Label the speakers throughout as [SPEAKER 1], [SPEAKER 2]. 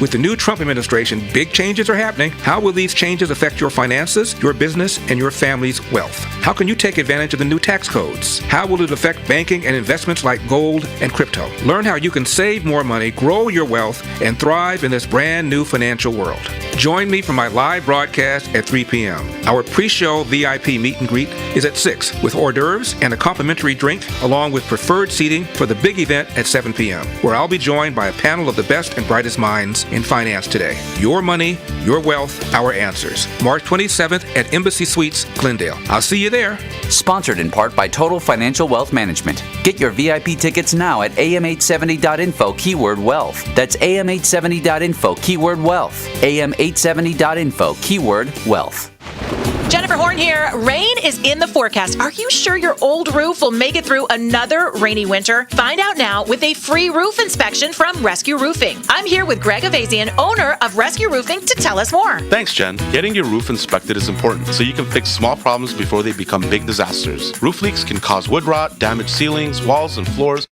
[SPEAKER 1] With the new Trump administration, big changes are happening. How will these changes affect your finances, your business, and your family's wealth? How can you take advantage of the new tax codes? How will it affect banking and investments like gold and crypto? Learn how you can save more money, grow your wealth, and thrive in this brand new financial world. Join me for my live broadcast at 3 p.m. Our pre-show VIP meet and greet is at 6 with hors d'oeuvres and a complimentary drink, along with preferred seating for the big event at 7 p.m., where I'll be joined by a panel of the best and brightest minds in finance today. Your money, your wealth, our answers. March 27th at Embassy Suites, Glendale. I'll see you there.
[SPEAKER 2] Sponsored in part by Total Financial Wealth Management. Get your VIP tickets now at am870.info keyword wealth. That's am870.info keyword wealth. am870.info keyword wealth.
[SPEAKER 3] Jennifer Horn here. Rain is in the forecast. Are you sure your old roof will make it through another rainy winter? Find out now with a free roof inspection from Rescue Roofing. I'm here with Greg Avazian, owner of Rescue Roofing, to tell us more.
[SPEAKER 4] Thanks, Jen. Getting your roof inspected is important so you can fix small problems before they become big disasters. Roof leaks can cause wood rot, damage ceilings, walls, and floors.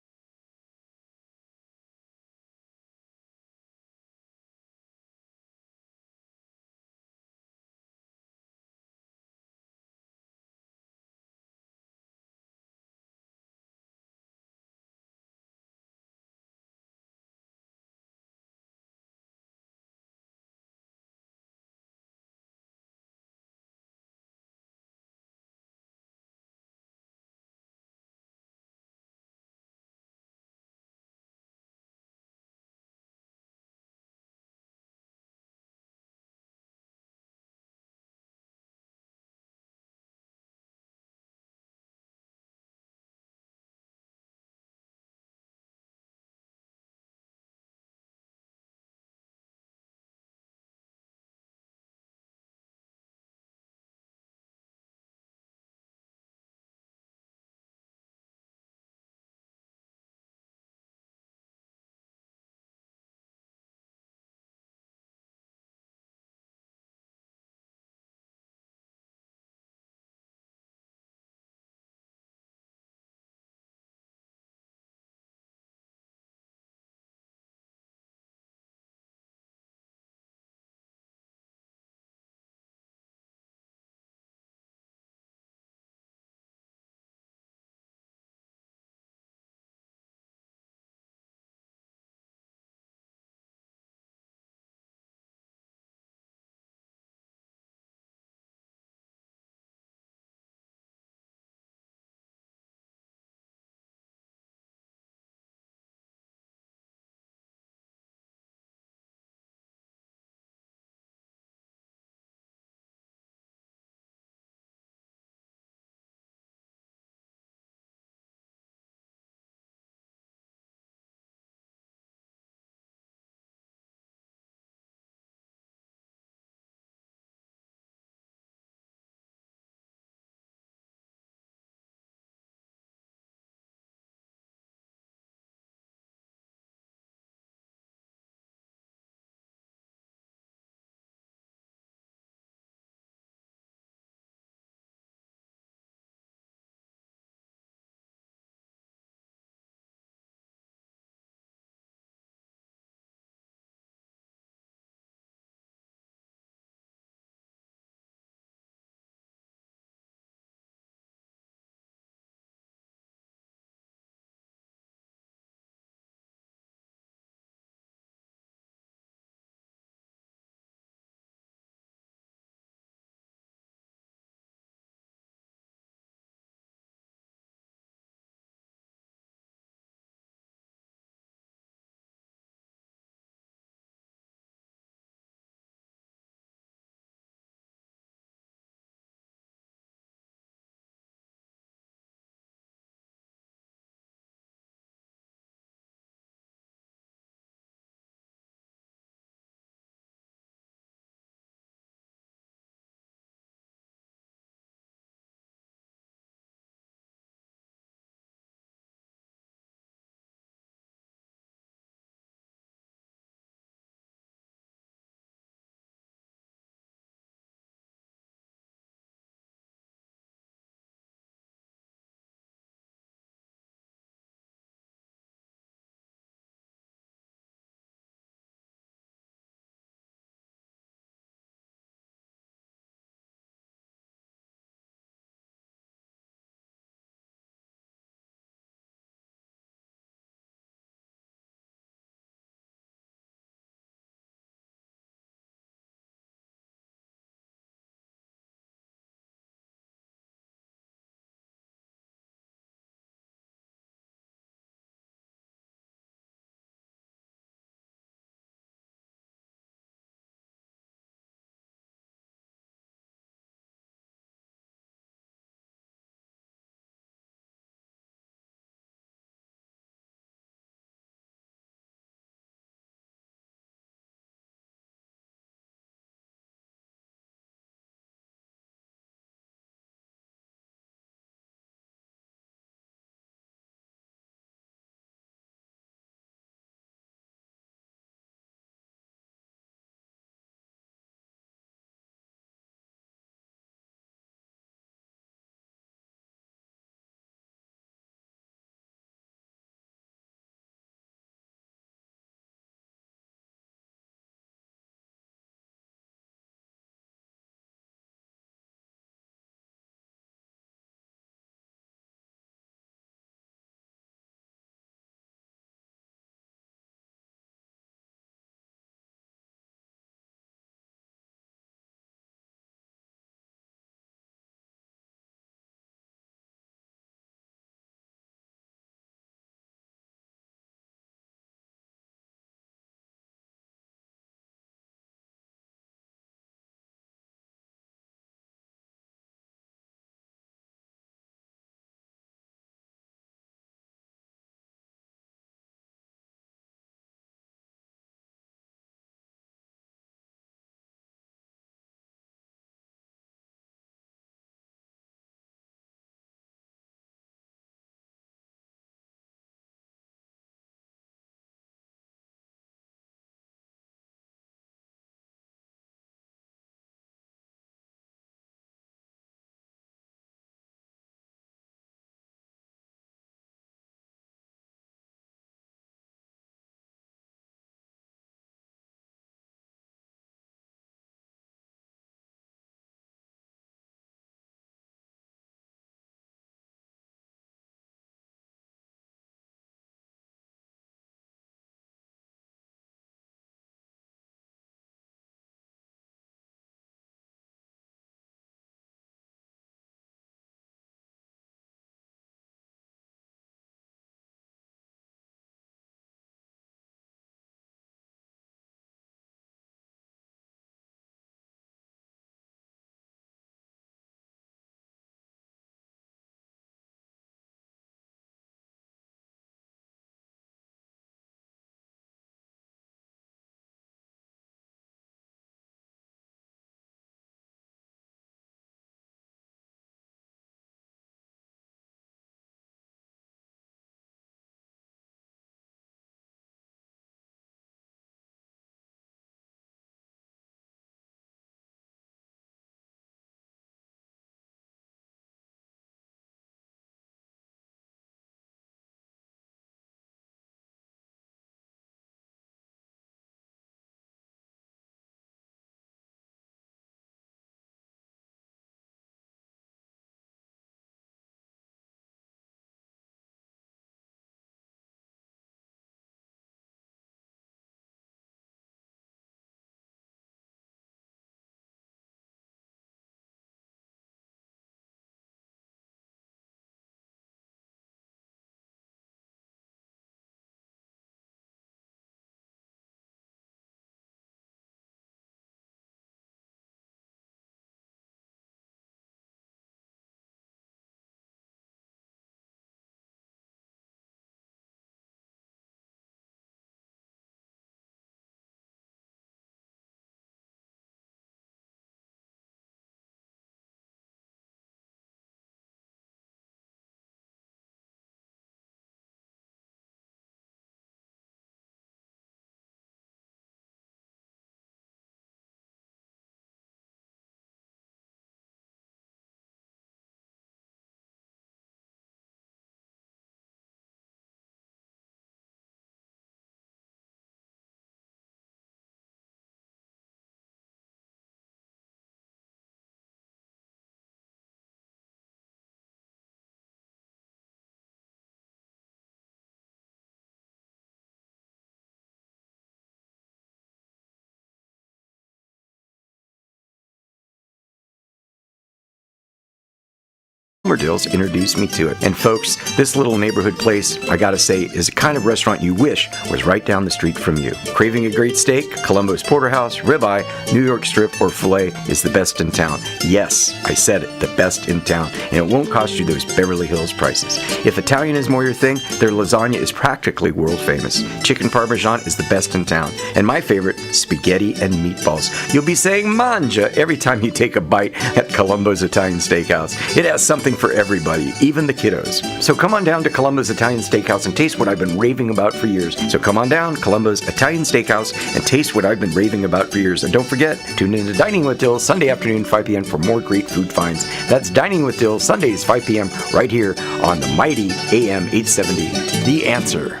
[SPEAKER 5] Dills introduced me to it. And folks, this little neighborhood place, I gotta say, is the kind of restaurant you wish was right down the street from you. Craving a great steak? Columbo's Porterhouse, ribeye, New York strip, or filet is the best in town. Yes, I said it, the best in town. And it won't cost you those Beverly Hills prices. If Italian is more your thing, their lasagna is practically world famous. Chicken Parmesan is the best in town. And my favorite, spaghetti and meatballs. You'll be saying manja every time you take a bite at Columbo's Italian Steakhouse. It has something for everybody, even the kiddos. So come on down to Columbo's Italian Steakhouse and taste what I've been raving about for years. So come on down, Columbo's Italian Steakhouse, and taste what I've been raving about for years. And don't forget, tune in to Dining with Dills Sunday afternoon, 5 p.m. for more great food finds. That's Dining with Dills Sundays, 5 p.m. right here on the mighty AM 870. The Answer.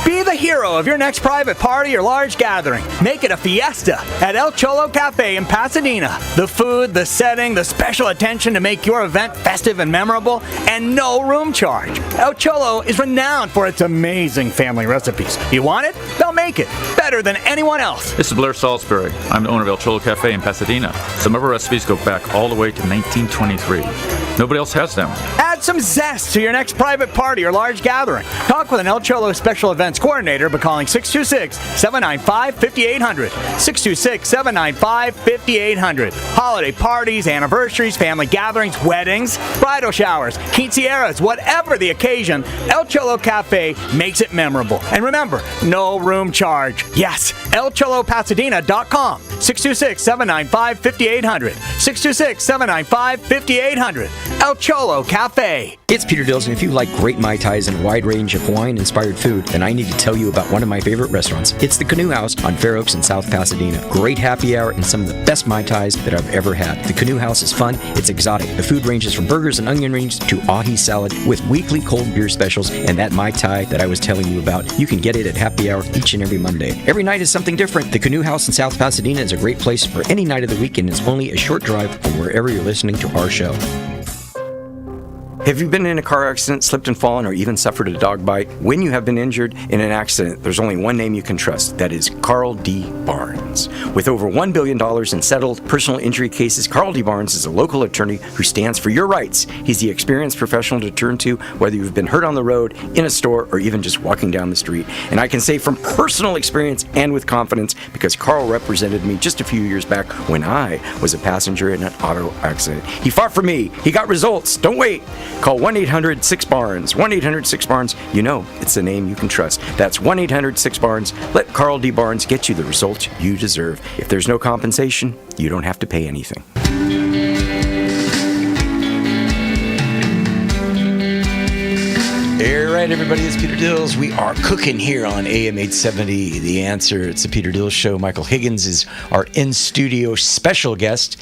[SPEAKER 6] Be the hero of your next private party or large gathering. Make it a fiesta at El Cholo Cafe in Pasadena. The food, the setting, the special attention to make your event festive and memorable, and no room charge. El Cholo is renowned for its amazing family recipes. You want it? They'll make it better than anyone else.
[SPEAKER 7] This is Blair Salisbury. I'm the owner of El Cholo Cafe in Pasadena. Some of our recipes go back all the way to 1923. Nobody else has them.
[SPEAKER 6] Add some zest to your next private party or large gathering. Talk with an El Cholo Special Events Coordinator by calling 626-795-5800. 626-795-5800. Holiday parties, anniversaries, family gatherings, weddings, bridal showers, quinceañeras, whatever the occasion, El Cholo Cafe makes it memorable. And remember, no room charge. Yes, elcholopasadena.com. 626-795-5800. 626-795-5800. El Cholo Cafe.
[SPEAKER 8] It's Peter Dills, and if you like great Mai Tais and a wide range of Hawaiian-inspired food, then I need to tell you about one of my favorite restaurants. It's the Canoe House on Fair Oaks in South Pasadena. Great happy hour and some of the best Mai Tais that I've ever had. The Canoe House is fun, it's exotic. The food ranges from burgers and onion rings to ahi salad with weekly cold beer specials, and that Mai Tai that I was telling you about, you can get it at happy hour each and every Monday. Every night is something different. The Canoe House in South Pasadena is a great place for any night of the week, and it's only a short drive from wherever you're listening to our show.
[SPEAKER 5] Have you been in a car accident, slipped and fallen, or even suffered a dog bite? When you have been injured in an accident, there's only one name you can trust. That is Carl D. Barnes. With over $1 billion in settled personal injury cases, Carl D. Barnes is a local attorney who stands for your rights. He's the experienced professional to turn to, whether you've been hurt on the road, in a store, or even just walking down the street. And I can say from personal experience and with confidence, because Carl represented me just a few years back when I was a passenger in an auto accident. He fought for me. He got results. Don't wait. Call 1-800-6-BARNES. 1-800-6-BARNES. You know, it's a name you can trust. That's 1-800-6-BARNES. Let Carl D. Barnes get you the results you deserve. If there's no compensation, you don't have to pay anything. All right, everybody, it's Peter Dills. We are cooking here on AM 870, The Answer. It's the Peter Dills Show. Michael Higgins is our in-studio special guest.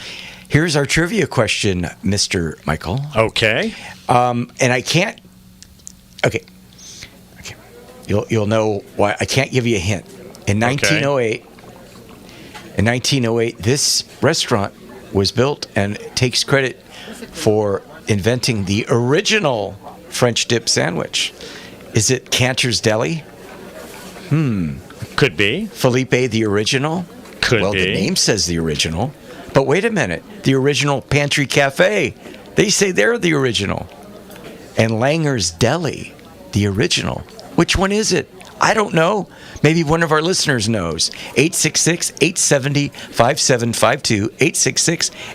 [SPEAKER 5] Here's our trivia question, Mr. Michael.
[SPEAKER 9] Okay.
[SPEAKER 5] And I can't... Okay. You'll know why. I can't give you a hint. In 1908, this restaurant was built and takes credit for inventing the original French dip sandwich. Is it Cantor's Deli?
[SPEAKER 9] Could be.
[SPEAKER 5] Felipe the Original?
[SPEAKER 9] Could be.
[SPEAKER 5] Well, the name says the original. But wait a minute. The Original Pantry Cafe. They say they're the original. And Langer's Deli, the original. Which one is it? I don't know. Maybe one of our listeners knows. 866-870-5752.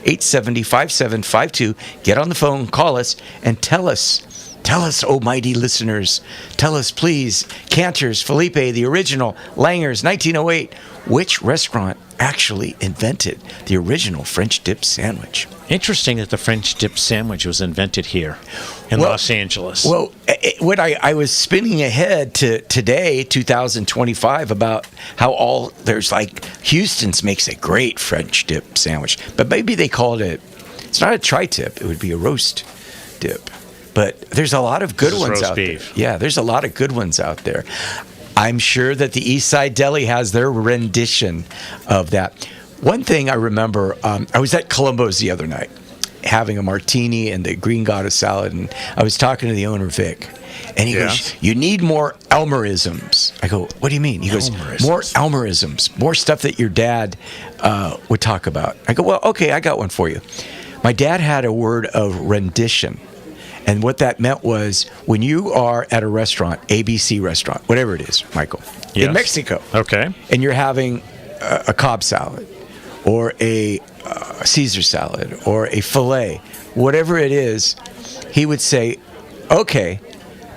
[SPEAKER 5] 866-870-5752. Get on the phone, call us, and tell us. Tell us, oh mighty listeners. Tell us, please. Cantor's, Felipe, the original, Langer's, 1908. Which restaurant actually invented the original French dip sandwich?
[SPEAKER 9] Interesting that the French dip sandwich was invented here in Los Angeles.
[SPEAKER 5] Well, what I was spinning ahead to today, 2025, about how there's like Houston's makes a great French dip sandwich, but maybe they called it, it's not a tri-tip, it would be a roast dip. But there's a lot of good ones out there. Yeah, there's a lot of good ones out there. I'm sure that the East Side Deli has their rendition of that. One thing I remember, I was at Columbo's the other night, having a martini and the green goddess salad, and I was talking to the owner, Vic, and he goes, "You need more Elmerisms." I go, "What do you mean?" He goes, "More Elmerisms, more stuff that your dad would talk about." I go, "Well, okay, I got one for you. My dad had a word of rendition. And what that meant was when you are at a restaurant, ABC restaurant, whatever it is, Michael, in Mexico.
[SPEAKER 9] Okay.
[SPEAKER 5] And you're having a Cobb salad or a Caesar salad or a filet, whatever it is, he would say, okay,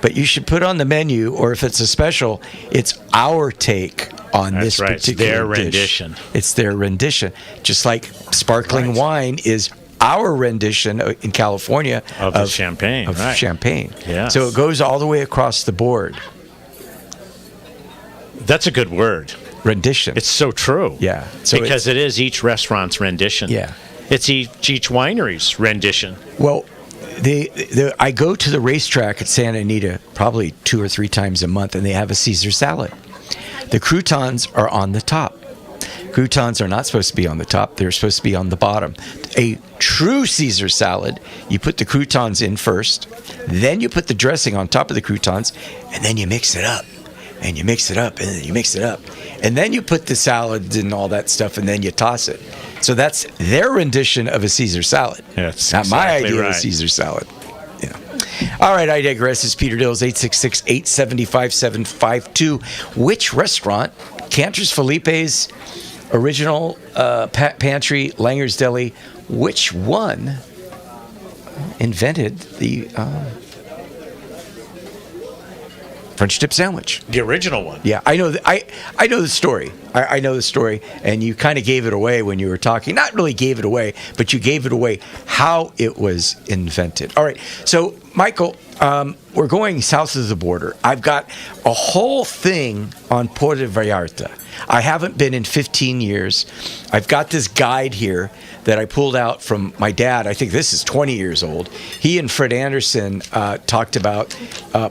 [SPEAKER 5] but you should put on the menu, or if it's a special, it's our take on
[SPEAKER 9] That's
[SPEAKER 5] this
[SPEAKER 9] right.
[SPEAKER 5] particular
[SPEAKER 9] It's their
[SPEAKER 5] dish.
[SPEAKER 9] rendition.
[SPEAKER 5] It's their rendition. Just like sparkling wine is our rendition in California
[SPEAKER 9] Of champagne.
[SPEAKER 5] Of
[SPEAKER 9] right.
[SPEAKER 5] champagne.
[SPEAKER 9] Yes.
[SPEAKER 5] So it goes all the way across the board.
[SPEAKER 9] That's a good word.
[SPEAKER 5] Rendition.
[SPEAKER 9] It's so true.
[SPEAKER 5] Yeah. So
[SPEAKER 9] because it is each restaurant's rendition.
[SPEAKER 5] Yeah.
[SPEAKER 9] It's each winery's rendition.
[SPEAKER 5] Well, I go to the racetrack at Santa Anita probably 2 or 3 times a month, and they have a Caesar salad. The croutons are on the top. Croutons are not supposed to be on the top. They're supposed to be on the bottom. A true Caesar salad, you put the croutons in first, then you put the dressing on top of the croutons, and then you mix it up. And you mix it up, and then you mix it up. And then you put the salad and all that stuff, and then you toss it. So that's their rendition of a Caesar salad.
[SPEAKER 9] That's
[SPEAKER 5] not my
[SPEAKER 9] exactly
[SPEAKER 5] idea
[SPEAKER 9] right.
[SPEAKER 5] of a Caesar salad. Yeah. All right, I digress. It's Peter Dills, 866-875-752. Which restaurant, Cantor's Felipe's original pantry, Langer's Deli, which one invented the French dip sandwich?
[SPEAKER 9] The original one.
[SPEAKER 5] Yeah, I know. I know the story. I know the story, and you kind of gave it away when you were talking. Not really gave it away, but you gave it away how it was invented. All right, so Michael, we're going south of the border. I've got a whole thing on Puerto Vallarta. I haven't been in 15 years. I've got this guide here that I pulled out from my dad. I think this is 20 years old. He and Fred Anderson talked about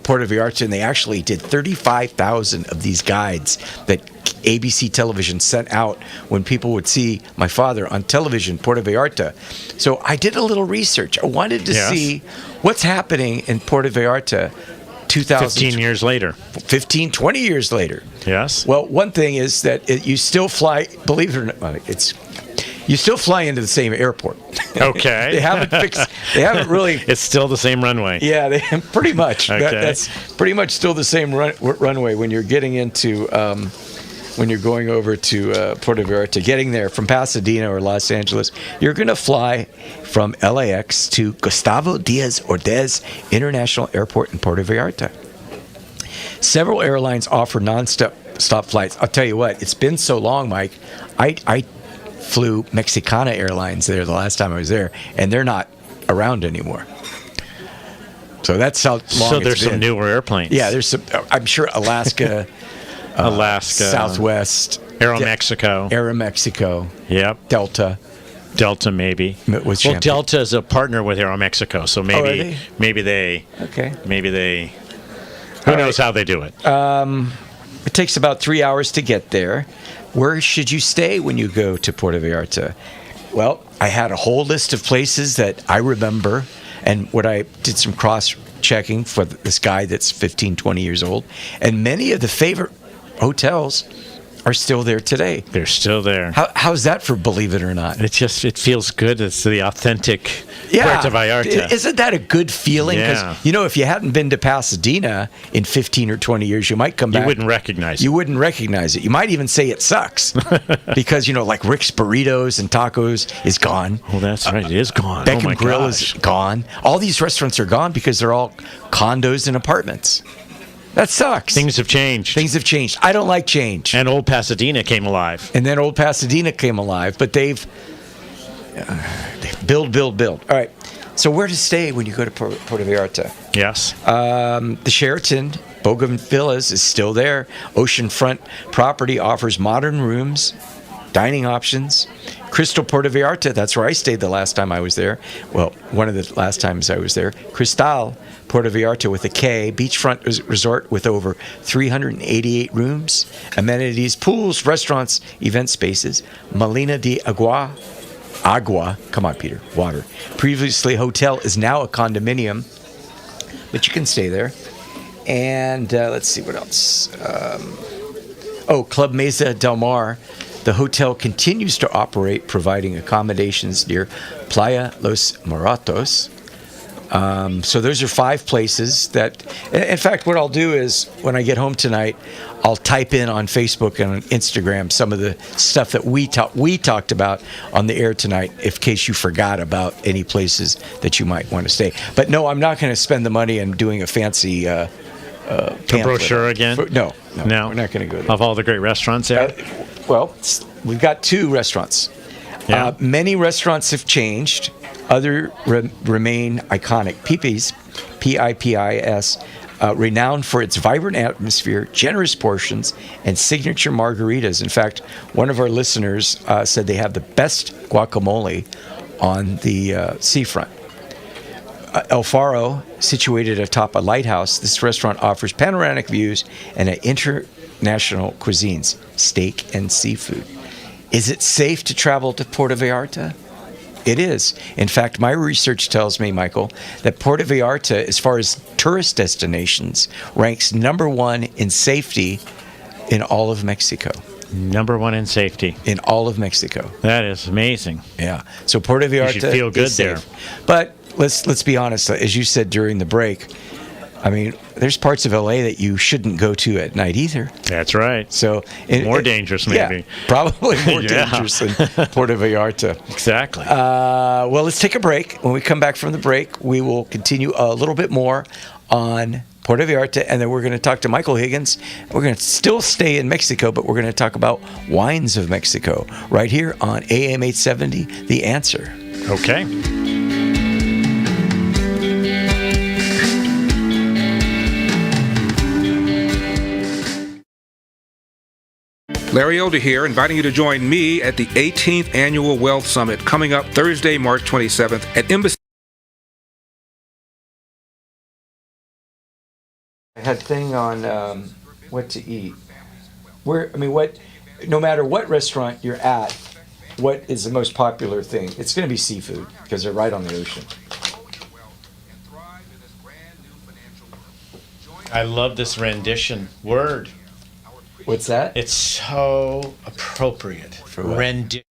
[SPEAKER 5] Puerto Vallarta, and they actually did 35,000 of these guides that ABC television sent out when people would see my father on television, Puerto Vallarta. So I did a little research. I wanted to see what's happening in Puerto Vallarta
[SPEAKER 9] 15 years later.
[SPEAKER 5] 20 years later.
[SPEAKER 9] Yes.
[SPEAKER 5] Well, one thing is that you still fly, believe it or not, you still fly into the same airport.
[SPEAKER 9] Okay.
[SPEAKER 5] They haven't really.
[SPEAKER 9] It's still the same runway.
[SPEAKER 5] Yeah, pretty much.
[SPEAKER 9] Okay.
[SPEAKER 5] That's pretty much still the same runway when you're getting into, when you're going over to Puerto Vallarta, getting there from Pasadena or Los Angeles. You're going to fly from LAX to Gustavo Diaz Ordaz International Airport in Puerto Vallarta. Several airlines offer non-stop flights. I'll tell you what, it's been so long, Mike. I flew Mexicana Airlines there the last time I was there, and they're not around anymore. So that's how long it's been.
[SPEAKER 9] So there's some newer airplanes.
[SPEAKER 5] Yeah, there's some. I'm sure Alaska, Southwest,
[SPEAKER 9] Aeromexico.
[SPEAKER 5] Aeromexico.
[SPEAKER 9] Yep.
[SPEAKER 5] Delta
[SPEAKER 9] maybe.
[SPEAKER 5] With champagne.
[SPEAKER 9] Delta is a partner with Aeromexico, so maybe they.
[SPEAKER 5] Okay.
[SPEAKER 9] Maybe they. Who knows how they do it?
[SPEAKER 5] It takes about 3 hours to get there. Where should you stay when you go to Puerto Vallarta? Well, I had a whole list of places that I remember, and what I did some cross-checking for this guy that's 15, 20 years old, and many of the favorite hotels are still there today.
[SPEAKER 9] They're still there.
[SPEAKER 5] How's that for believe it or not?
[SPEAKER 9] It feels good. It's the authentic Puerto Vallarta.
[SPEAKER 5] Isn't that a good feeling?
[SPEAKER 9] Yeah.
[SPEAKER 5] Because, if you hadn't been to Pasadena in 15 or 20 years, you might come back.
[SPEAKER 9] You wouldn't recognize it.
[SPEAKER 5] You wouldn't recognize it. You might even say it sucks. Because, like Rick's Burritos and Tacos is gone.
[SPEAKER 9] Oh, that's right. It is gone.
[SPEAKER 5] Beck and Grill is gone. All these restaurants are gone because they're all condos and apartments. That sucks.
[SPEAKER 9] Things have changed.
[SPEAKER 5] I don't like change.
[SPEAKER 9] And old Pasadena came alive.
[SPEAKER 5] And then old Pasadena came alive, but they've build. All right. So where to stay when you go to Puerto Vallarta?
[SPEAKER 9] Yes.
[SPEAKER 5] The Sheraton Bougainvillas is still there. Oceanfront property offers modern rooms, dining options. Crystal Puerto Vallarta, that's where I stayed the last time I was there. Well, one of the last times I was there. Cristal Puerto Vallarta with a K, beachfront resort with over 388 rooms, amenities, pools, restaurants, event spaces. Molina de Agua, come on, Peter, water. Previously hotel is now a condominium, but you can stay there. And let's see what else. Club Mesa del Mar
[SPEAKER 8] The hotel continues to operate, providing accommodations near Playa Los Moratos. So those are 5 places that, in fact, what I'll do is when I get home tonight, I'll type in on Facebook and on Instagram some of the stuff that we talked about on the air tonight, in case you forgot about any places that you might want to stay. But no, I'm not going to spend the money on doing a fancy
[SPEAKER 9] A brochure again?
[SPEAKER 8] No,
[SPEAKER 9] No.
[SPEAKER 8] we're not going to go there.
[SPEAKER 9] Of all the great restaurants there?
[SPEAKER 8] Well, we've got 2 restaurants.
[SPEAKER 9] Yeah.
[SPEAKER 8] Many restaurants have changed. Other remain iconic. Pipis, P-I-P-I-S, renowned for its vibrant atmosphere, generous portions, and signature margaritas. In fact, one of our listeners said they have the best guacamole on the seafront. El Faro, situated atop a lighthouse, this restaurant offers panoramic views and international cuisines, steak and seafood. Is it safe to travel to Puerto Vallarta? It is. In fact, my research tells me, Michael, that Puerto Vallarta, as far as tourist destinations, ranks number 1 in safety in all of Mexico.
[SPEAKER 9] Number 1 in safety.
[SPEAKER 8] In all of Mexico.
[SPEAKER 9] That is amazing.
[SPEAKER 8] Yeah. So Puerto Vallarta
[SPEAKER 9] You should feel good
[SPEAKER 8] is
[SPEAKER 9] there.
[SPEAKER 8] safe. But let's be honest. As you said during the break, I mean, there's parts of LA that you shouldn't go to at night either.
[SPEAKER 9] That's right.
[SPEAKER 8] So
[SPEAKER 9] More dangerous, maybe.
[SPEAKER 8] Yeah, probably more
[SPEAKER 9] Yeah.
[SPEAKER 8] dangerous than Puerto Vallarta.
[SPEAKER 9] Exactly.
[SPEAKER 8] Well, let's take a break. When we come back from the break, we will continue a little bit more on Puerto Vallarta, and then we're going to talk to Michael Higgins. We're going to still stay in Mexico, but we're going to talk about wines of Mexico right here on AM 870, The Answer.
[SPEAKER 9] Okay.
[SPEAKER 1] Larry Elder here, inviting you to join me at the 18th Annual Wealth Summit coming up Thursday, March 27th at Embassy.
[SPEAKER 8] I had a thing on what to eat. No matter what restaurant you're at, what is the most popular thing? It's going to be seafood because they're right on the ocean.
[SPEAKER 9] I love this rendition word.
[SPEAKER 8] What's that?
[SPEAKER 9] It's so appropriate.
[SPEAKER 8] For what?
[SPEAKER 9] Rendition.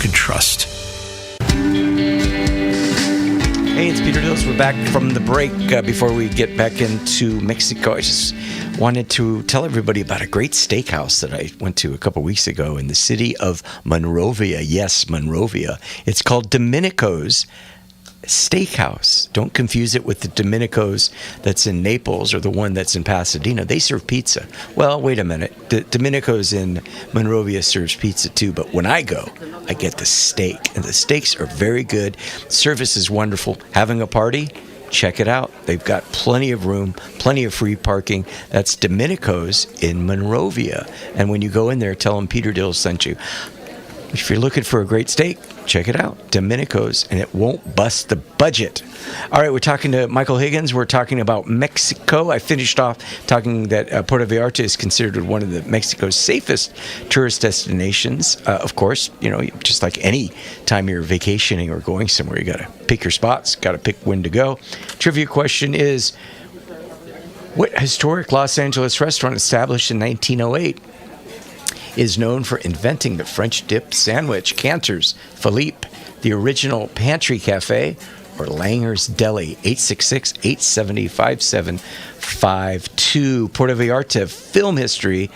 [SPEAKER 10] can trust.
[SPEAKER 8] Hey, it's Peter Dills. We're back from the break. Before we get back into Mexico, I just wanted to tell everybody about a great steakhouse that I went to a couple weeks ago in the city of Monrovia. Yes, Monrovia. It's called Domenico's Steakhouse. Don't confuse it with the Domenico's that's in Naples or the one that's in Pasadena. They serve pizza. Well, wait a minute. The Domenico's in Monrovia serves pizza too, but when I go, I get the steak, and the steaks are very good. Service is wonderful. Having a party? Check it out. They've got plenty of room, plenty of free parking. That's Domenico's in Monrovia. And when you go in there, tell them Peter Dills sent you. If you're looking for a great steak, check it out, Domenico's, and it won't bust the budget. All right, we're talking to Michael Higgins. We're talking about Mexico. I finished off talking that Puerto Vallarta is considered one of Mexico's safest tourist destinations. Of course, just like any time you're vacationing or going somewhere, you got to pick your spots, got to pick when to go. Trivia question is, what historic Los Angeles restaurant established in 1908 is known for inventing the French dip sandwich? Cantor's, Philippe, the original Pantry Cafe, or Langer's Deli? 866-870-5752. Puerto Vallarta film history.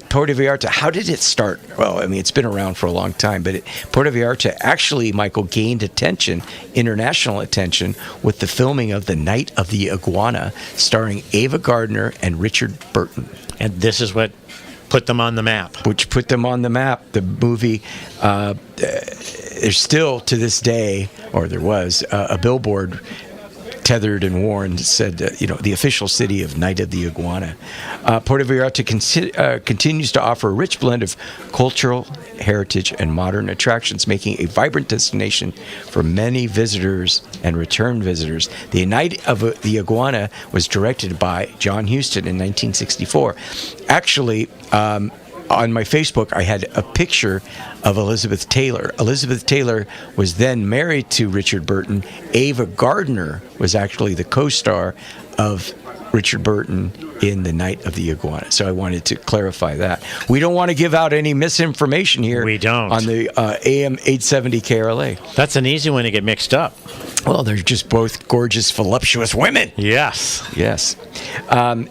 [SPEAKER 8] Puerto Vallarta, how did it start? Well, it's been around for a long time, but Puerto Vallarta actually, Michael, gained international attention with the filming of The Night of the Iguana, starring Ava Gardner and Richard Burton.
[SPEAKER 9] And this is what put them on the map.
[SPEAKER 8] Which put them on the map. The movie, there's still to this day, or there was, a billboard tethered and worn that said, the official city of Night of the Iguana. Puerto Vallarta continues to offer a rich blend of cultural heritage and modern attractions, making a vibrant destination for many visitors and return visitors. The Night of the Iguana was directed by John Huston in 1964. Actually, on my Facebook, I had a picture of Elizabeth Taylor. Elizabeth Taylor was then married to Richard Burton. Ava Gardner was actually the co-star of Richard Burton in The Night of the Iguana. So I wanted to clarify that. We don't want to give out any misinformation here.
[SPEAKER 9] We don't.
[SPEAKER 8] On the AM 870 KRLA.
[SPEAKER 9] That's an easy one to get mixed up.
[SPEAKER 8] Well, they're just both gorgeous, voluptuous women.
[SPEAKER 9] Yes.
[SPEAKER 8] Yes.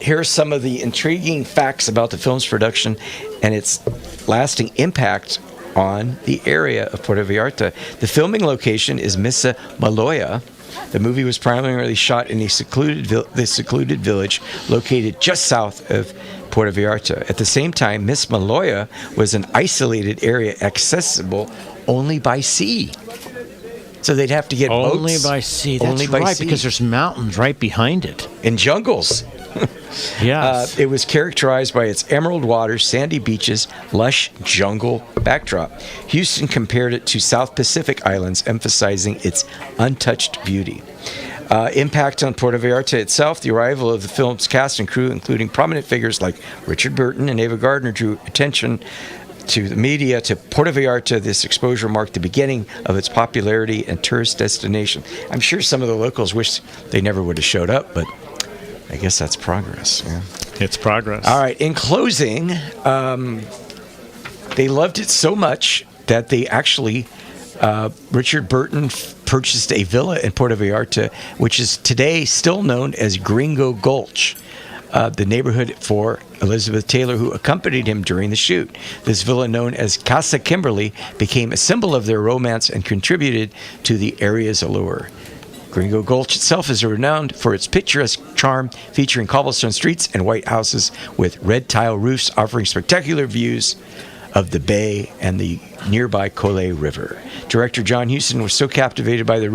[SPEAKER 8] Here are some of the intriguing facts about the film's production and its lasting impact on the area of Puerto Vallarta. The filming location is Misa Maloya. The movie was primarily shot in the secluded village located just south of Puerto Vallarta. At the same time, Miss Maloya was an isolated area accessible only by sea. So they'd have to get boats.
[SPEAKER 9] Only by sea. That's
[SPEAKER 8] only by
[SPEAKER 9] right,
[SPEAKER 8] sea.
[SPEAKER 9] because there's mountains right behind it.
[SPEAKER 8] And jungles.
[SPEAKER 9] Yes.
[SPEAKER 8] It was characterized by its emerald waters, sandy beaches, lush jungle backdrop. Houston compared it to South Pacific islands, emphasizing its untouched beauty. Impact on Puerto Vallarta itself. The arrival of the film's cast and crew, including prominent figures like Richard Burton and Ava Gardner, drew attention to the media to Puerto Vallarta. This exposure marked the beginning of its popularity and tourist destination. I'm sure some of the locals wish they never would have showed up, but I guess that's progress. Yeah.
[SPEAKER 9] It's progress.
[SPEAKER 8] All right. In closing, they loved it so much that they actually, Richard Burton purchased a villa in Puerto Vallarta, which is today still known as Gringo Gulch, the neighborhood for Elizabeth Taylor, who accompanied him during the shoot. This villa, known as Casa Kimberly, became a symbol of their romance and contributed to the area's allure. Gringo Gulch itself is renowned for its picturesque charm, featuring cobblestone streets and white houses with red tile roofs offering spectacular views of the bay and the nearby Colle River. Director John Huston was so captivated by the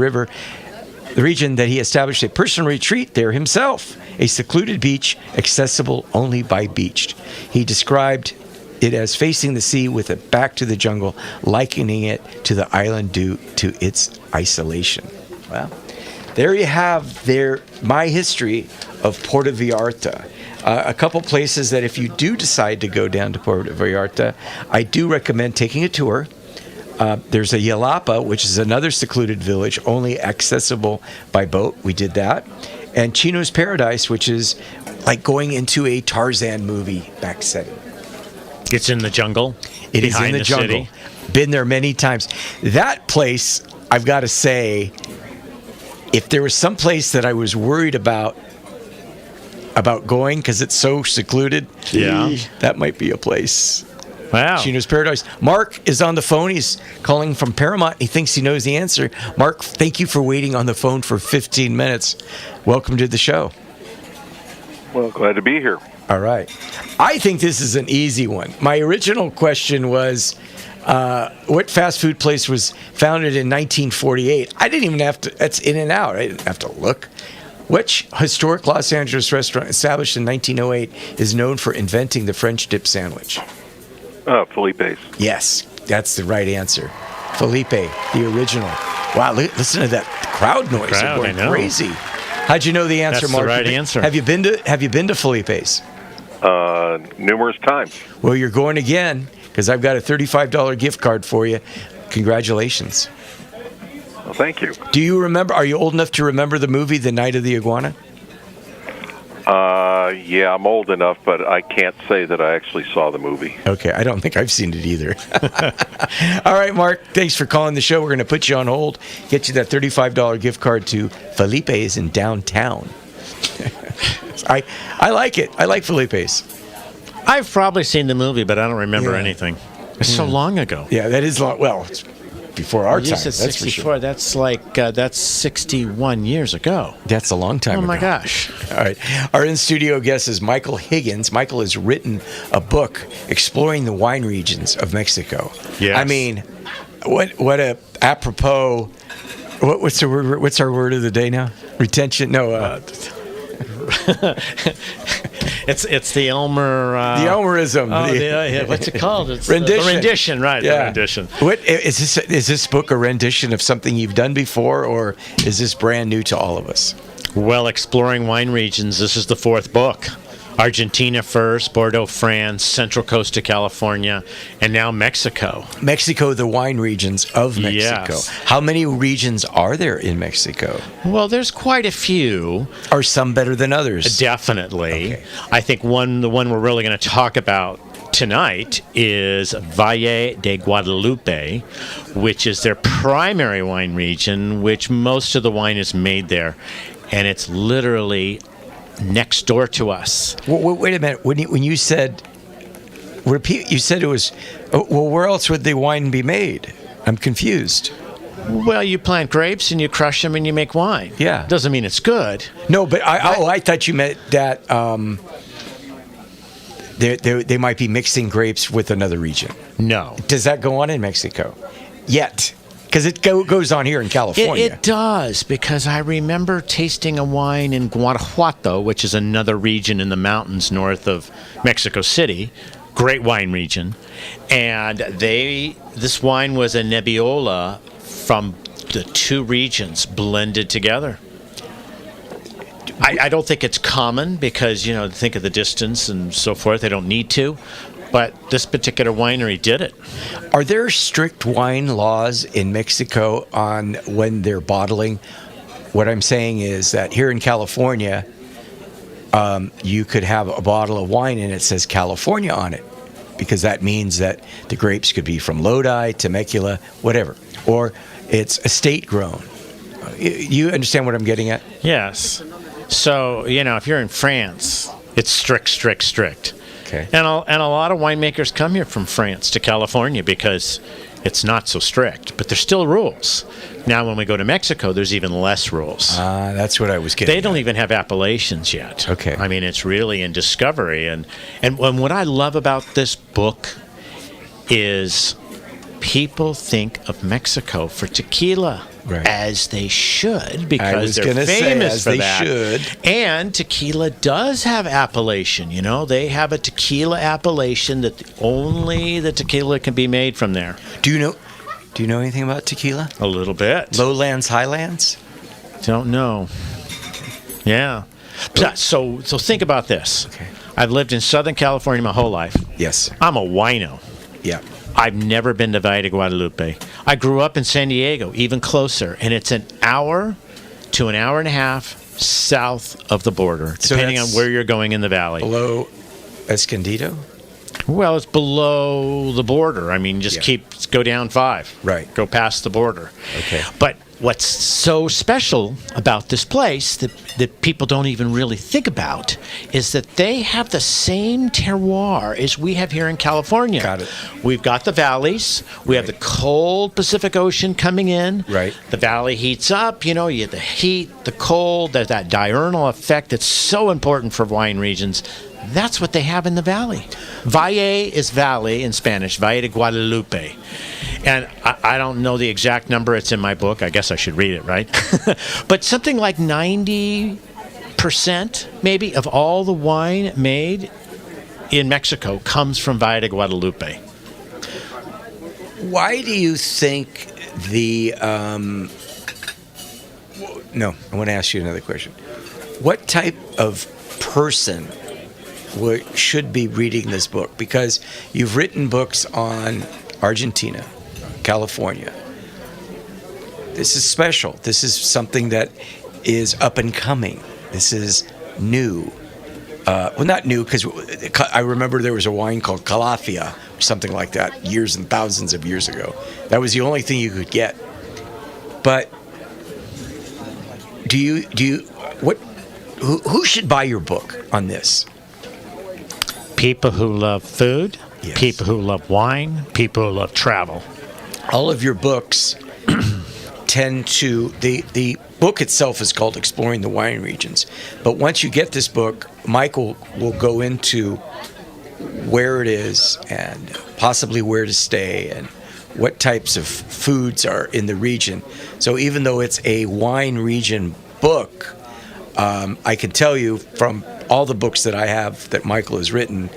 [SPEAKER 8] region that he established a personal retreat there himself, a secluded beach accessible only by beach. He described it as facing the sea with a back to the jungle, likening it to the island due to its isolation. Well, there you have my history of Puerto Vallarta. A couple places that if you do decide to go down to Puerto Vallarta, I do recommend taking a tour. There's a Yalapa, which is another secluded village, only accessible by boat. We did that. And Chino's Paradise, which is like going into a Tarzan movie back setting.
[SPEAKER 9] It's in the jungle.
[SPEAKER 5] It is in the jungle.
[SPEAKER 9] City.
[SPEAKER 5] Been there many times. That place, I've got to say, if there was some place that I was worried about going because it's so secluded, that might be a place.
[SPEAKER 9] Wow.
[SPEAKER 5] Chino's Paradise. Mark is on the phone. He's calling from Paramount. He thinks he knows the answer. Mark, thank you for waiting on the phone for 15 minutes. Welcome to the show.
[SPEAKER 10] Well, glad to be here.
[SPEAKER 5] All right. I think this is an easy one. My original question was, what fast food place was founded in 1948? I didn't even have to, that's In-N-Out. I didn't have to look. Which historic Los Angeles restaurant established in 1908 is known for inventing the French dip sandwich?
[SPEAKER 10] Felipe's.
[SPEAKER 5] Yes, that's the right answer. Felipe, the original. Wow, listen to that crowd noise.
[SPEAKER 9] Crowd,
[SPEAKER 5] They're
[SPEAKER 9] I
[SPEAKER 5] going
[SPEAKER 9] know.
[SPEAKER 5] crazy. How'd you know the answer,
[SPEAKER 9] That's
[SPEAKER 5] Mark?
[SPEAKER 9] the right answer.
[SPEAKER 5] Have you been to Felipe's?
[SPEAKER 10] Numerous times.
[SPEAKER 5] Well, you're going again because I've got a $35 gift card for you. Congratulations.
[SPEAKER 10] Well, thank you.
[SPEAKER 5] Do you remember? Are you old enough to remember the movie The Night of the Iguana?
[SPEAKER 10] Yeah, I'm old enough, but I can't say that I actually saw the movie.
[SPEAKER 5] Okay, I don't think I've seen it either. All right, Mark, thanks for calling the show. We're going to put you on hold, get you that $35 gift card to Felipe's in downtown. I like it. I like Felipe's.
[SPEAKER 9] I've probably seen the movie, but I don't remember anything. It's so long ago.
[SPEAKER 5] Yeah, that is long. Well, it's before our
[SPEAKER 9] You
[SPEAKER 5] time.
[SPEAKER 9] said
[SPEAKER 5] That's
[SPEAKER 9] 64.
[SPEAKER 5] for sure.
[SPEAKER 9] That's 61 years ago.
[SPEAKER 5] That's a long time
[SPEAKER 9] Oh,
[SPEAKER 5] ago.
[SPEAKER 9] my gosh.
[SPEAKER 5] All right. Our in-studio guest is Michael Higgins. Michael has written a book exploring the wine regions of Mexico.
[SPEAKER 9] Yes.
[SPEAKER 5] I mean, what a apropos. What's the word? What's our word of the day now? Retention? No.
[SPEAKER 9] It's the Elmer.
[SPEAKER 5] The Elmerism.
[SPEAKER 9] What's it called? It's
[SPEAKER 5] rendition.
[SPEAKER 9] The rendition, right?
[SPEAKER 5] Yeah.
[SPEAKER 9] The rendition.
[SPEAKER 5] What is this? Is this book a rendition of something you've done before, or is this brand new to all of us?
[SPEAKER 9] Well, exploring wine regions. This is the fourth book. Argentina first, Bordeaux, France, Central Coast of California, and now Mexico.
[SPEAKER 5] Mexico, the wine regions of Mexico.
[SPEAKER 9] Yes.
[SPEAKER 5] How many regions are there in Mexico?
[SPEAKER 9] Well, there's quite a few.
[SPEAKER 5] Are some better than others?
[SPEAKER 9] Definitely.
[SPEAKER 5] Okay.
[SPEAKER 9] I think the one we're really going to talk about tonight is Valle de Guadalupe, which is their primary wine region, which most of the wine is made there. And it's literally next door to us.
[SPEAKER 5] Wait a minute. When you said, repeat, you said it was, well, where else would the wine be made? I'm confused.
[SPEAKER 9] Well, you plant grapes and you crush them and you make wine.
[SPEAKER 5] Yeah.
[SPEAKER 9] Doesn't mean it's good.
[SPEAKER 5] No, but I thought you meant that they might be mixing grapes with another region.
[SPEAKER 9] No.
[SPEAKER 5] Does that go on in Mexico? Yet. Because it goes on here in California.
[SPEAKER 9] It does, because I remember tasting a wine in Guanajuato, which is another region in the mountains north of Mexico City. Great wine region. And this wine was a Nebbiolo from the two regions blended together. I don't think it's common because, think of the distance and so forth. They don't need to. But this particular winery did it.
[SPEAKER 5] Are there strict wine laws in Mexico on when they're bottling? What I'm saying is that here in California, you could have a bottle of wine and it says California on it, because that means that the grapes could be from Lodi, Temecula, whatever, or it's estate grown. You understand what I'm getting at?
[SPEAKER 9] Yes. So, if you're in France, it's strict.
[SPEAKER 5] Okay.
[SPEAKER 9] And a lot of winemakers come here from France to California because it's not so strict, but there's still rules. Now, when we go to Mexico, there's even less rules.
[SPEAKER 5] That's what I was getting
[SPEAKER 9] They don't
[SPEAKER 5] at.
[SPEAKER 9] even have appellations yet.
[SPEAKER 5] Okay.
[SPEAKER 9] I mean, it's really in discovery. And what I love about this book is people think of Mexico for tequila.
[SPEAKER 5] Right.
[SPEAKER 9] As they should, because
[SPEAKER 5] I was
[SPEAKER 9] they're
[SPEAKER 5] gonna say,
[SPEAKER 9] famous
[SPEAKER 5] as
[SPEAKER 9] for
[SPEAKER 5] they
[SPEAKER 9] that.
[SPEAKER 5] should.
[SPEAKER 9] And tequila does have appellation. They have a tequila appellation that only the tequila can be made from there.
[SPEAKER 5] Do you know anything about tequila?
[SPEAKER 9] A little bit.
[SPEAKER 5] Lowlands, highlands?
[SPEAKER 9] Don't know. Yeah. So think about this.
[SPEAKER 5] Okay.
[SPEAKER 9] I've lived in Southern California my whole life.
[SPEAKER 5] Yes.
[SPEAKER 9] I'm a wino.
[SPEAKER 5] Yeah.
[SPEAKER 9] I've never been to Valle de Guadalupe. I grew up in San Diego, even closer, and it's an hour to an hour and a half south of the border,
[SPEAKER 5] So
[SPEAKER 9] depending on
[SPEAKER 5] that's
[SPEAKER 9] where you're going in the valley.
[SPEAKER 5] Below Escondido?
[SPEAKER 9] Well, it's below the border. I mean, just go down 5.
[SPEAKER 5] Right.
[SPEAKER 9] Go past the border.
[SPEAKER 5] Okay.
[SPEAKER 9] But what's so special about this place that people don't even really think about is that they have the same terroir as we have here in California.
[SPEAKER 5] Got it.
[SPEAKER 9] We've got the valleys. We have the cold Pacific Ocean coming in.
[SPEAKER 5] Right.
[SPEAKER 9] The valley heats up. You have the heat, the cold. There's that diurnal effect that's so important for wine regions. That's what they have in the valley. Valle is valley in Spanish, Valle de Guadalupe. And I don't know the exact number. It's in my book. I guess I should read it, right? But something like 90% maybe of all the wine made in Mexico comes from Valle de Guadalupe.
[SPEAKER 5] Why do you think No, I want to ask you another question. What type of person should be reading this book? Because you've written books on Argentina, California. This is special. This is something that is up and coming. This is new. Well, not new, because I remember there was a wine called Calafia, or something like that, years and thousands of years ago. That was the only thing you could get. But who should buy your book on this?
[SPEAKER 9] People who love food,
[SPEAKER 5] Yes.
[SPEAKER 9] people who love wine, people who love travel.
[SPEAKER 5] All of your books tend to, the book itself is called Exploring the Wine Regions. But once you get this book, Michael will go into where it is and possibly where to stay and what types of foods are in the region. So even though it's a wine region book, I can tell you from all the books that I have that Michael has written,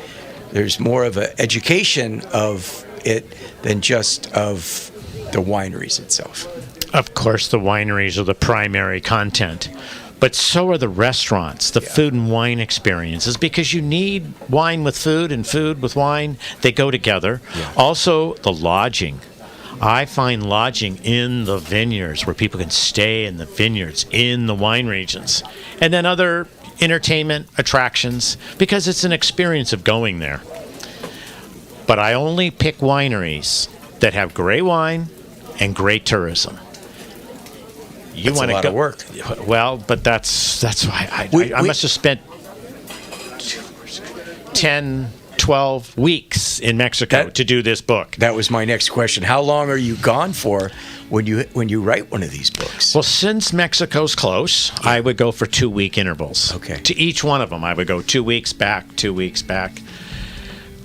[SPEAKER 5] there's more of an education of it than just of the wineries itself.
[SPEAKER 9] Of course, the wineries are the primary content, but so are the restaurants, the food and wine experiences, because you need wine with food and food with wine. They go together.
[SPEAKER 5] Yeah.
[SPEAKER 9] Also, the lodging. I find lodging in the vineyards where people can stay in the vineyards in the wine regions. And then other entertainment attractions, because it's an experience of going there. But I only pick wineries that have great wine and great tourism. You
[SPEAKER 5] That's a lot of work.
[SPEAKER 9] Well, but that's why I must have spent 10, 12 weeks in Mexico to do this book.
[SPEAKER 5] That was my next question. How long are you gone for when you write one of these books?
[SPEAKER 9] Well, since Mexico's close, I would go for 2-week intervals.
[SPEAKER 5] Okay.
[SPEAKER 9] To each one of them, I would go 2 weeks back, 2 weeks back.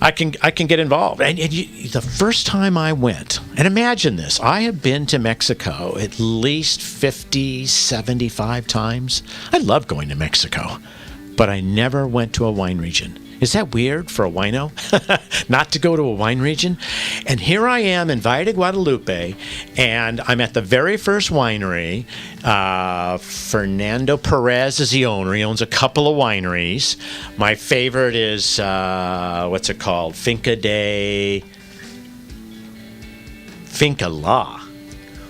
[SPEAKER 9] I can get involved. And the first time I went, and imagine this, I have been to Mexico at least 50, 75 times. I love going to Mexico, but I never went to a wine region. Is that weird for a wino? Not to go to a wine region? And here I am in Valle de Guadalupe, and I'm at the very first winery. Fernando Perez is the owner. He owns a couple of wineries. My favorite is, what's it called? Finca La.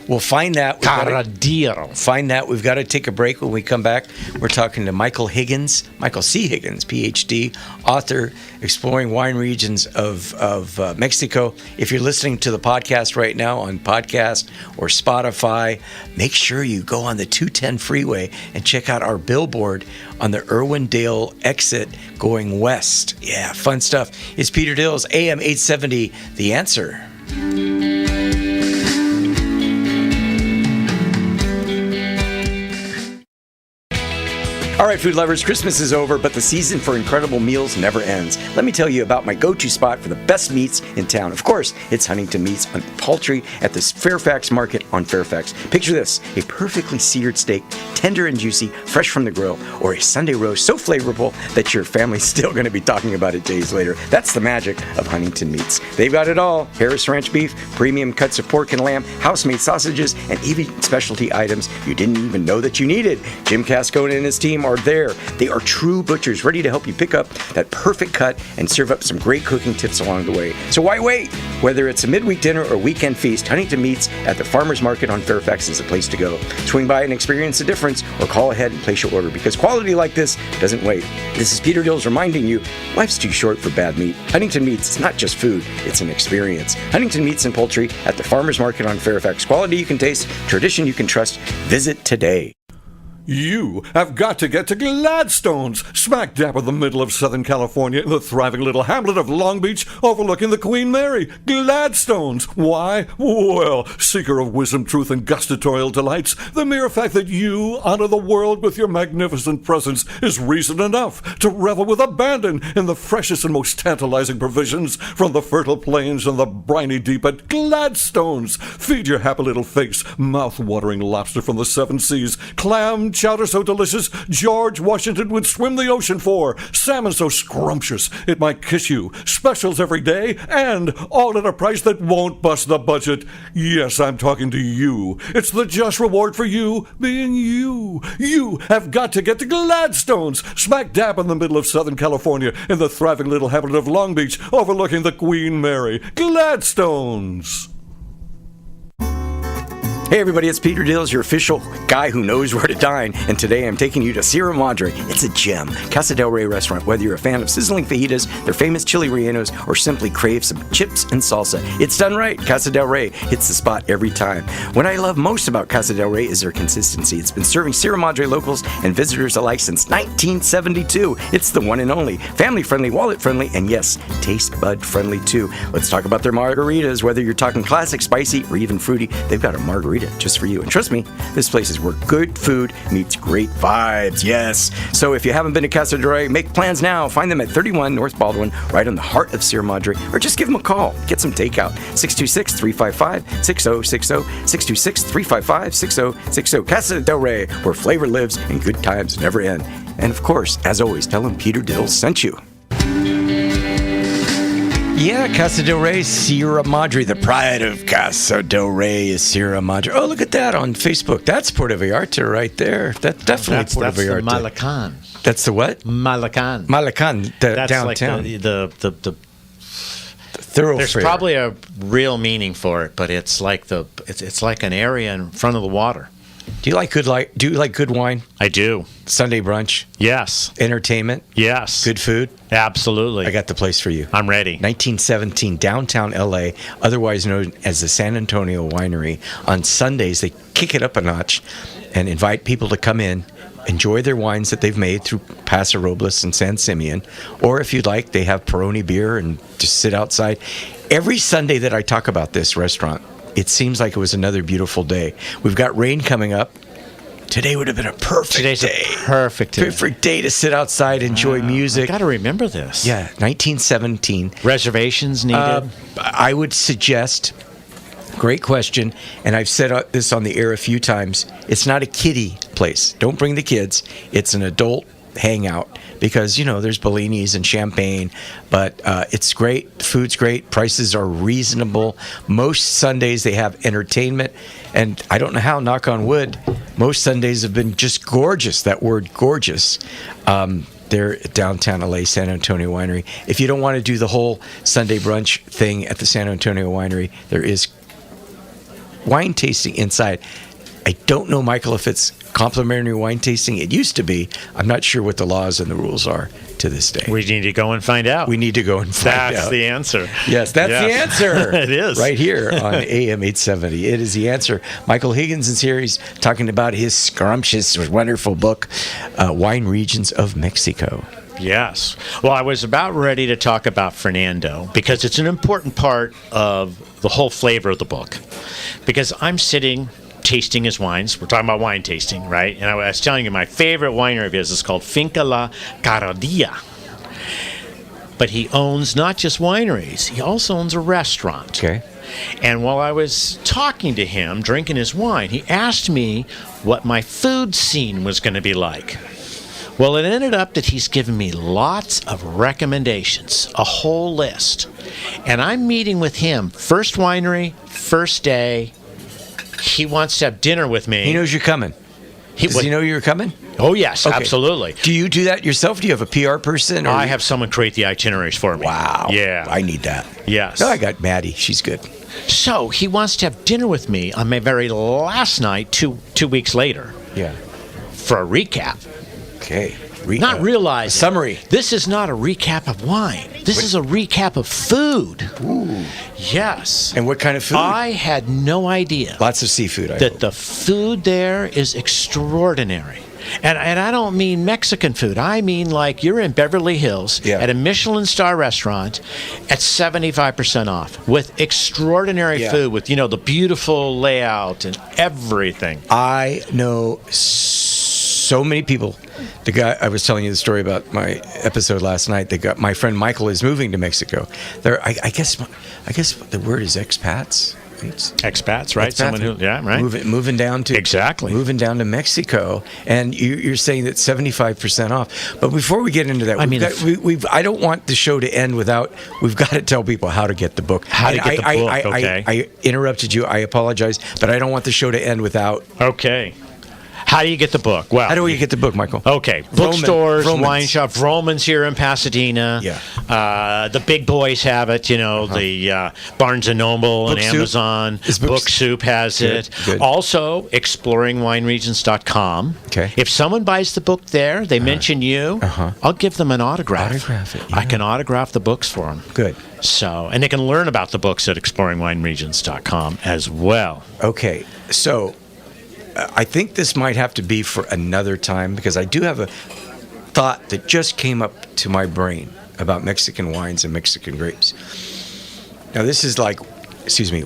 [SPEAKER 5] We'll find that. Find that. We've got to take a break. When we come back, we're talking to Michael C. Higgins, PhD, author, Exploring Wine Regions of Mexico. If you're listening to the podcast right now on podcast or Spotify, make sure you go on the 210 freeway and check out our billboard on the Irwindale exit going west. Yeah, fun stuff. It's Peter Dills, AM 870, The Answer. All right, food lovers, Christmas is over, but the season for incredible meals never ends. Let me tell you about my go-to spot for the best meats in town. Of course, it's Huntington Meats on Poultry at this Fairfax Market on Fairfax. Picture this, a perfectly seared steak, tender and juicy, fresh from the grill, or a Sunday roast so flavorful that your family's still going to be talking about it days later. That's the magic of Huntington Meats. They've got it all. Harris Ranch beef, premium cuts of pork and lamb, house-made sausages, and even specialty items you didn't even know that you needed. Jim Cascone and his team them are there. They are true butchers, ready to help you pick up that perfect cut and serve up some great cooking tips along the way. So why wait? Whether it's a midweek dinner or weekend feast, Huntington Meats at the Farmers Market on Fairfax is the place to go. Swing by and experience the difference, or call ahead and place your order, because quality like this doesn't wait. This is Peter Dills reminding you, life's too short for bad meat. Huntington Meats, it's not just food, it's an experience. Huntington Meats and Poultry at the Farmers Market on Fairfax. Quality you can taste, tradition you can trust. Visit today.
[SPEAKER 11] You have got to get to Gladstone's, smack dab in the middle of Southern California, in the thriving little hamlet of Long Beach, overlooking the Queen Mary. Gladstone's. Why? Well, seeker of wisdom, truth, and gustatorial delights, the mere fact that you honor the world with your magnificent presence is reason enough to revel with abandon in the freshest and most tantalizing provisions from the fertile plains and the briny deep at Gladstone's. Feed your happy little face mouth-watering lobster from the seven seas, clam chowder so delicious George Washington would swim the ocean for, salmon so scrumptious it might kiss you, specials every day, and all at a price that won't bust the budget. Yes, I'm talking to you. It's the just reward for you being you. You have got to get to Gladstone's, smack dab in the middle of Southern California, in the thriving little hamlet of Long Beach, overlooking the Queen Mary. Gladstone's.
[SPEAKER 5] Hey everybody, it's Peter Dills, your official guy who knows where to dine, and today I'm taking you to Sierra Madre. It's a gem. Casa del Rey restaurant. Whether you're a fan of sizzling fajitas, their famous chili rellenos, or simply crave some chips and salsa, it's done right. Casa del Rey hits the spot every time. What I love most about Casa del Rey is their consistency. It's been serving Sierra Madre locals and visitors alike since 1972. It's the one and only. Family-friendly, wallet-friendly, and yes, taste bud-friendly too. Let's talk about their margaritas. Whether you're talking classic, spicy, or even fruity, they've got a margarita just for you. And trust me, this place is where good food meets great vibes. Yes. So if you haven't been to Casa del Rey, make plans now. Find them at 31 North Baldwin, right in the heart of Sierra Madre, or just give them a call. Get some takeout. 626-355-6060. 626-355-6060. Casa del Rey, where flavor lives and good times never end. And of course, as always, tell them Peter Dills sent you. Yeah, Casa del Rey, Sierra Madre. The pride of Casa del Rey is Sierra Madre. Oh, look at that on Facebook. That's Puerto Vallarta right there. That's definitely Puerto Vallarta.
[SPEAKER 9] That's the Malacan.
[SPEAKER 5] That's the what?
[SPEAKER 9] Malacan.
[SPEAKER 5] Malacan,
[SPEAKER 9] That's
[SPEAKER 5] downtown.
[SPEAKER 9] Like the
[SPEAKER 5] thoroughfare.
[SPEAKER 9] There's probably a real meaning for it, but it's like it's like an area in front of the water.
[SPEAKER 5] Do you like good wine?
[SPEAKER 9] I do.
[SPEAKER 5] Sunday brunch?
[SPEAKER 9] Yes.
[SPEAKER 5] Entertainment?
[SPEAKER 9] Yes.
[SPEAKER 5] Good food?
[SPEAKER 9] Absolutely.
[SPEAKER 5] I got the place for you.
[SPEAKER 9] I'm ready.
[SPEAKER 5] 1917, downtown LA, otherwise known as the San Antonio Winery. On Sundays, they kick it up a notch and invite people to come in, enjoy their wines that they've made through Paso Robles and San Simeon. Or if you'd like, they have Peroni beer and just sit outside. Every Sunday that I talk about this restaurant, it seems like it was another beautiful day. We've got rain coming up. Today would have been a perfect day.
[SPEAKER 9] Today's a perfect day.
[SPEAKER 5] Perfect day to sit outside, enjoy music.
[SPEAKER 9] I got to remember this.
[SPEAKER 5] Yeah, 1917.
[SPEAKER 9] Reservations needed?
[SPEAKER 5] I would suggest, great question, and I've said this on the air a few times, it's not a kiddie place. Don't bring the kids. It's an adult hangout because, you know, there's Bellinis and champagne, but it's great. The food's great. Prices are reasonable. Most Sundays they have entertainment, and I don't know how, knock on wood, most Sundays have been just gorgeous. That word gorgeous. They're at downtown LA, San Antonio Winery. If you don't want to do the whole Sunday brunch thing at the San Antonio Winery, there is wine tasting inside. I don't know, Michael, if it's complimentary wine tasting. It used to be. I'm not sure what the laws and the rules are to this day.
[SPEAKER 9] We need to go and find out.
[SPEAKER 5] We need to go and find out.
[SPEAKER 9] That's the answer.
[SPEAKER 5] Yes, that's the answer.
[SPEAKER 9] It is.
[SPEAKER 5] Right here on AM 870. It is the answer. Michael Higgins is here. He's talking about his scrumptious, wonderful book, Wine Regions of Mexico.
[SPEAKER 9] Yes. Well, I was about ready to talk about Fernando because it's an important part of the whole flavor of the book. Because I'm sitting tasting his wines. We're talking about wine tasting, right? And I was telling you my favorite winery of his is called Finca La Carodilla. But he owns not just wineries, he also owns a restaurant.
[SPEAKER 5] Okay.
[SPEAKER 9] And while I was talking to him, drinking his wine, he asked me what my food scene was going to be like. Well, it ended up that he's given me lots of recommendations, a whole list. And I'm meeting with him, first winery, first day. He wants to have dinner with me.
[SPEAKER 5] He knows you're coming.
[SPEAKER 8] Does he know you're coming?
[SPEAKER 9] Oh, yes,
[SPEAKER 8] Okay.
[SPEAKER 9] absolutely.
[SPEAKER 8] Do you do that yourself? Do you have a PR person? Or
[SPEAKER 9] I have someone create the itineraries for me.
[SPEAKER 8] Wow.
[SPEAKER 9] Yeah.
[SPEAKER 8] I need that.
[SPEAKER 9] Yes.
[SPEAKER 8] No, I got Maddie. She's good.
[SPEAKER 9] So he wants to have dinner with me on my very last night, two weeks later,
[SPEAKER 8] Yeah.
[SPEAKER 9] for a recap.
[SPEAKER 8] Okay.
[SPEAKER 9] Not realizing.
[SPEAKER 8] Summary.
[SPEAKER 9] This is not a recap of wine. This is a recap of food.
[SPEAKER 8] Ooh.
[SPEAKER 9] Yes.
[SPEAKER 8] And what kind of food?
[SPEAKER 9] I had no idea
[SPEAKER 8] Lots of seafood, I
[SPEAKER 9] that
[SPEAKER 8] hope.
[SPEAKER 9] the food there is extraordinary. And I don't mean Mexican food. I mean like you're in Beverly Hills at a Michelin star restaurant at 75% off with extraordinary food, with, the beautiful layout and everything.
[SPEAKER 8] I know so many people. The guy I was telling you the story about my episode last night. My friend Michael is moving to Mexico. I guess the word is expats.
[SPEAKER 9] Expats, right?
[SPEAKER 8] Expats.
[SPEAKER 9] Someone who, right?
[SPEAKER 8] Moving down to Mexico, and you're saying that 75% off. But before we get into that, I don't want the show to end without. We've got to tell people how to get the book. I interrupted you. I apologize, but I don't want the show to end without.
[SPEAKER 9] Okay. How do you get the book? Well,
[SPEAKER 8] how do we get the book, Michael?
[SPEAKER 9] Okay, bookstores, wine shop. Vroman's here in Pasadena.
[SPEAKER 8] Yeah.
[SPEAKER 9] The big boys have it. The Barnes and Noble and Amazon. Book Soup has it.
[SPEAKER 8] Good.
[SPEAKER 9] Also, exploringwineregions.com.
[SPEAKER 8] Okay.
[SPEAKER 9] If someone buys the book there, they mention you. I'll give them an autograph.
[SPEAKER 8] Autograph it. Yeah.
[SPEAKER 9] I can autograph the books for them.
[SPEAKER 8] Good.
[SPEAKER 9] So, and they can learn about the books at exploringwineregions.com as well.
[SPEAKER 8] Okay, so. I think this might have to be for another time, because I do have a thought that just came up to my brain about Mexican wines and Mexican grapes. Now, this is like,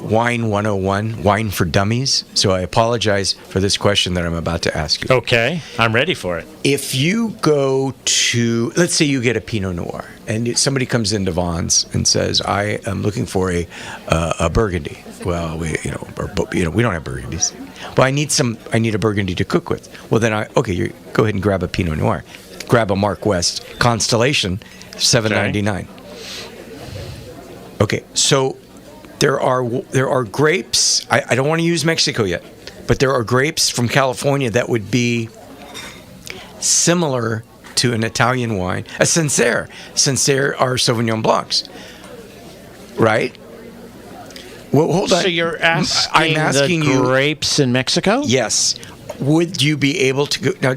[SPEAKER 8] Wine 101, wine for dummies. So I apologize for this question that I'm about to ask you.
[SPEAKER 9] Okay, I'm ready for it.
[SPEAKER 8] If you go to, let's say you get a Pinot Noir, and somebody comes into Vaughn's and says, I am looking for a Burgundy. Well, we don't have Burgundies. Well, I need a Burgundy to cook with. Well, then you go ahead and grab a Pinot Noir. Grab a Mark West Constellation, $7.99. Okay, so there are grapes. I don't want to use Mexico yet, but there are grapes from California that would be similar to an Italian wine. A Sancerre. Sancerre are Sauvignon Blancs, right? Well, hold on.
[SPEAKER 9] So you're asking the grapes in Mexico?
[SPEAKER 8] Yes. Would you be able to go now?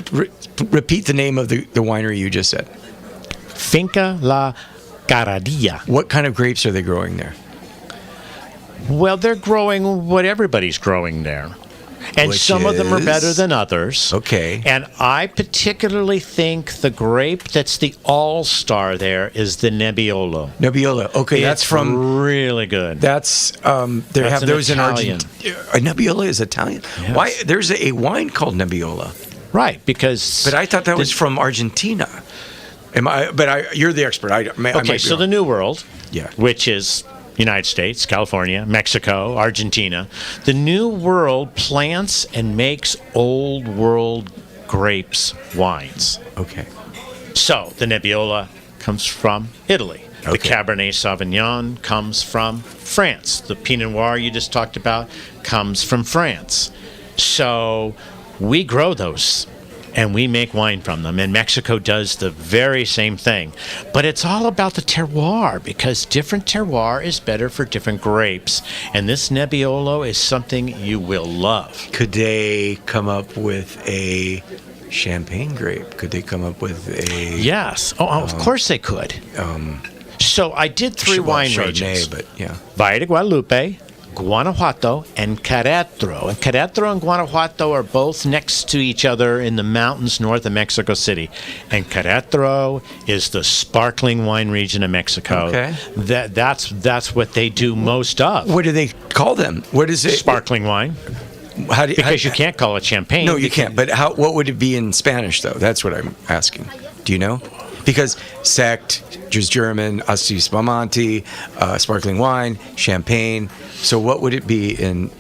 [SPEAKER 8] Repeat the name of the winery you just said.
[SPEAKER 9] Finca La Caradilla.
[SPEAKER 8] What kind of grapes are they growing there?
[SPEAKER 9] Well, they're growing what everybody's growing there. And some of them are better than others.
[SPEAKER 8] Okay.
[SPEAKER 9] And I particularly think the grape that's the all-star there is the Nebbiolo.
[SPEAKER 8] Nebbiolo. Okay, that's from
[SPEAKER 9] really good.
[SPEAKER 8] That's they have those
[SPEAKER 9] Italian.
[SPEAKER 8] in Argentina. Nebbiolo is Italian.
[SPEAKER 9] Yes.
[SPEAKER 8] Why? There's a wine called Nebbiolo.
[SPEAKER 9] Right, because.
[SPEAKER 8] But I thought that was from Argentina. You're the expert. I might be
[SPEAKER 9] so
[SPEAKER 8] wrong.
[SPEAKER 9] the New World,
[SPEAKER 8] Yeah.
[SPEAKER 9] which is United States, California, Mexico, Argentina. The New World plants and makes old world grapes wines.
[SPEAKER 8] Okay.
[SPEAKER 9] So the Nebbiolo comes from Italy. The Cabernet Sauvignon comes from France. The Pinot Noir you just talked about comes from France. So we grow those and we make wine from them. And Mexico does the very same thing. But it's all about the terroir, because different terroir is better for different grapes. And this Nebbiolo is something you will love.
[SPEAKER 8] Could they come up with a champagne grape? Could they come up with a...
[SPEAKER 9] Yes. Of course they could. So I did three wine regions.
[SPEAKER 8] But yeah.
[SPEAKER 9] Valle de Guadalupe, Guanajuato, and Querétaro. And Querétaro and Guanajuato are both next to each other in the mountains north of Mexico City. And Querétaro is the sparkling wine region of Mexico.
[SPEAKER 8] Okay.
[SPEAKER 9] That's what they do most of.
[SPEAKER 8] What do they call them? What is it?
[SPEAKER 9] Sparkling wine. Because you can't call it champagne.
[SPEAKER 8] No, you can't. But what would it be in Spanish, though? That's what I'm asking. Do you know? Because sect, just German, Asti Spumante, sparkling wine, champagne. So what would it be in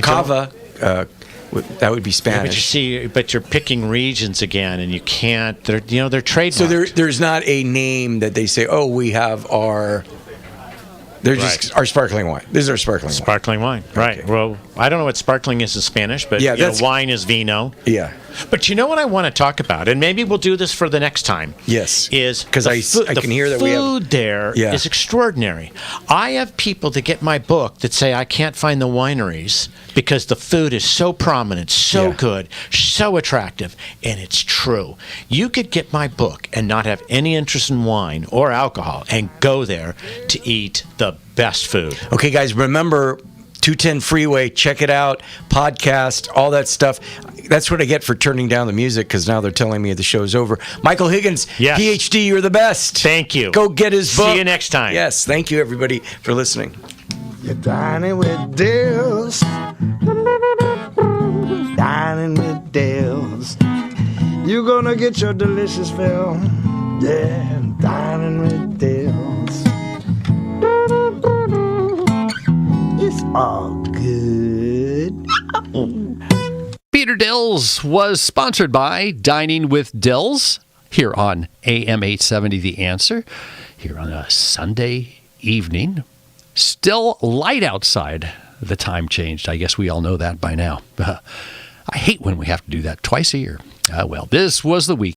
[SPEAKER 8] Cava? That would be Spanish.
[SPEAKER 9] Yeah, but you're picking regions again, and you can't. They're trademarked.
[SPEAKER 8] So there's not a name that they say, oh, we have our. They're just our sparkling wine. This is our sparkling
[SPEAKER 9] wine. Right.
[SPEAKER 8] Okay.
[SPEAKER 9] Well, I don't know what sparkling is in Spanish, but wine is vino.
[SPEAKER 5] Yeah.
[SPEAKER 9] But you know what I want to talk about, and maybe we'll do this for the next time.
[SPEAKER 5] Yes.
[SPEAKER 9] Is
[SPEAKER 5] because I can hear that
[SPEAKER 9] we have
[SPEAKER 5] the
[SPEAKER 9] food there is extraordinary. I have people that get my book that say I can't find the wineries because the food is so prominent, so good, so attractive, and it's true. You could get my book and not have any interest in wine or alcohol and go there to eat the best food.
[SPEAKER 5] Okay, guys, remember 210 Freeway, check it out, podcast, all that stuff. That's what I get for turning down the music, because now they're telling me the show's over. Michael Higgins, PhD, you're the best.
[SPEAKER 9] Thank you.
[SPEAKER 5] Go get his book.
[SPEAKER 9] See you next time.
[SPEAKER 5] Yes, thank you, everybody, for listening.
[SPEAKER 12] You're dining with Dills. Dining with Dills. You're gonna get your delicious fill. Yeah, dining with Dills. It's all good.
[SPEAKER 13] Peter Dills was sponsored by Dining with Dills here on AM 870 The Answer, here on a Sunday evening. Still light outside. The time changed. I guess we all know that by now. I hate when we have to do that twice a year. Well, this was the week.